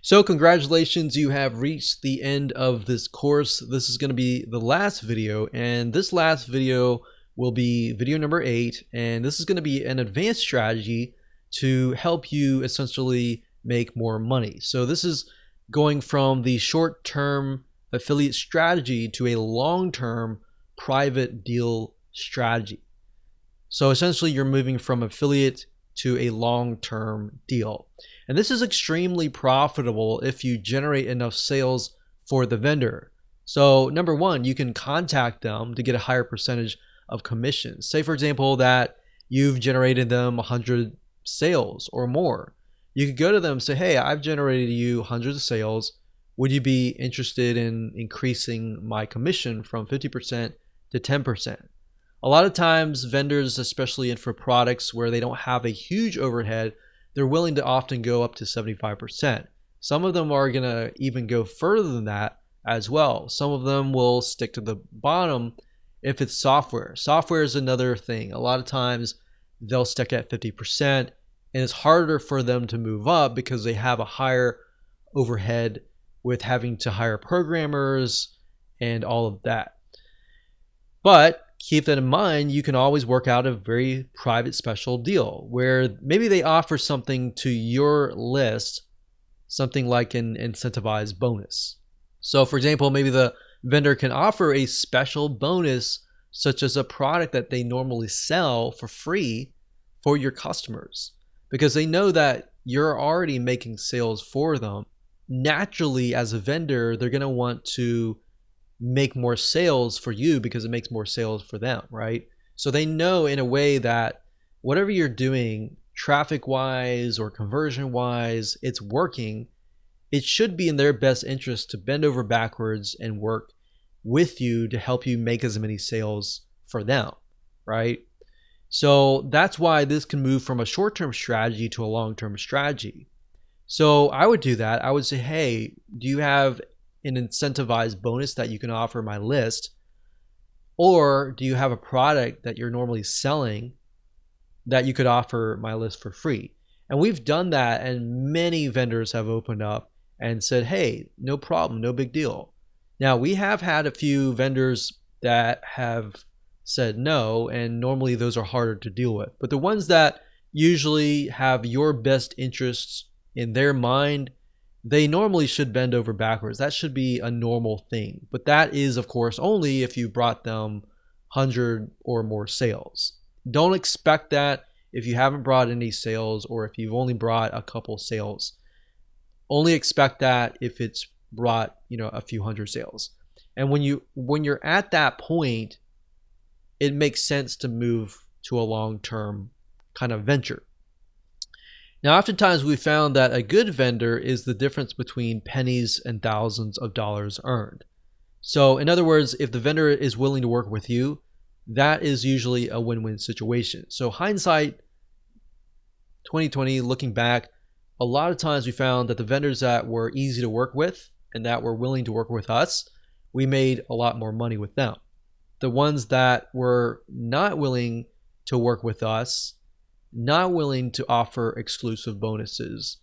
So congratulations, you have reached the end of this course. This is going to be the last video, and this last video will be video number 8, and this is going to be an advanced strategy to help you essentially make more money. So this is going from the short-term affiliate strategy to a long-term private deal strategy. So essentially you're moving from affiliate to a long-term deal. And this is extremely profitable if you generate enough sales for the vendor. So number one, you can contact them to get a higher percentage of commission. Say for example that you've generated them 100 sales or more. You could go to them and say, hey, I've generated you hundreds of sales. Would you be interested in increasing my commission from 50% to 10%? A lot of times vendors, especially for products where they don't have a huge overhead, they're willing to often go up to 75%. Some of them are going to even go further than that as well. Some of them will stick to the bottom if it's software. Software is another thing. A lot of times they'll stick at 50%, and it's harder for them to move up because they have a higher overhead with having to hire programmers and all of that. But keep that in mind, you can always work out a very private special deal where maybe they offer something to your list, something like an incentivized bonus. So for example, maybe the vendor can offer a special bonus such as a product that they normally sell for free for your customers because they know that you're already making sales for them. Naturally, as a vendor, they're going to want to make more sales for you because it makes more sales for them, right? So they know in a way that whatever you're doing traffic wise or conversion wise, it's working. It should be in their best interest to bend over backwards and work with you to help you make as many sales for them, right? So that's why this can move from a short-term strategy to a long-term strategy. So I would do that. I would say, hey, do you have an incentivized bonus that you can offer my list? Or do you have a product that you're normally selling that you could offer my list for free? And we've done that, and many vendors have opened up and said, hey, no problem, no big deal. Now, we have had a few vendors that have said no, and normally those are harder to deal with. But the ones that usually have your best interests in their mind, they normally should bend over backwards. That should be a normal thing. But that is, of course, only if you brought them 100 or more sales. Don't expect that if you haven't brought any sales or if you've only brought a couple sales. Only expect that if it's brought, a few hundred sales. And when you're at that point, it makes sense to move to a long-term kind of venture. Now, oftentimes we found that a good vendor is the difference between pennies and thousands of dollars earned. So in other words, if the vendor is willing to work with you, that is usually a win-win situation. So hindsight 2020, looking back, a lot of times we found that the vendors that were easy to work with and that were willing to work with us, we made a lot more money with them. The ones that were not willing to work with us, not willing to offer exclusive bonuses,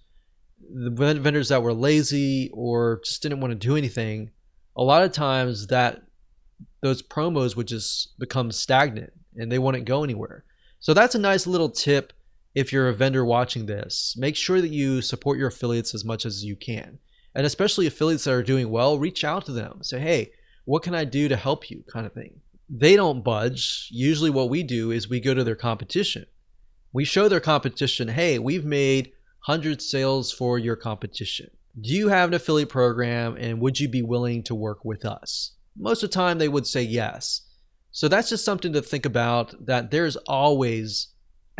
the vendors that were lazy or just didn't want to do anything, a lot of times that those promos would just become stagnant and they wouldn't go anywhere. So that's a nice little tip if you're a vendor watching this. Make sure that you support your affiliates as much as you can. And especially affiliates that are doing well, reach out to them. Say, hey, what can I do to help you, kind of thing. They don't budge. Usually what we do is we go to their competition. We show their competition, hey, we've made 100 sales for your competition. Do you have an affiliate program and would you be willing to work with us? Most of the time they would say yes. So that's just something to think about, that there's always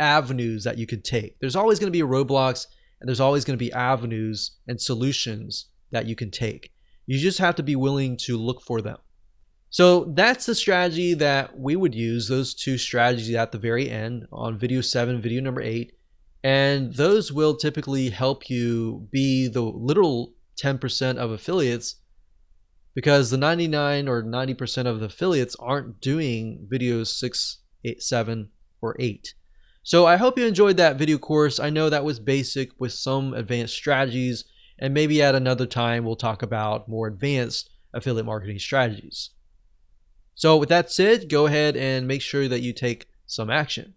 avenues that you could take. There's always going to be roadblocks and there's always going to be avenues and solutions that you can take. You just have to be willing to look for them. So that's the strategy that we would use, those two strategies at the very end on video 7, video number 8. And those will typically help you be the literal 10% of affiliates, because the 99 or 90% of the affiliates aren't doing videos 6, 8, 7, or 8. So I hope you enjoyed that video course. I know that was basic with some advanced strategies, and maybe at another time we'll talk about more advanced affiliate marketing strategies. So with that said, go ahead and make sure that you take some action.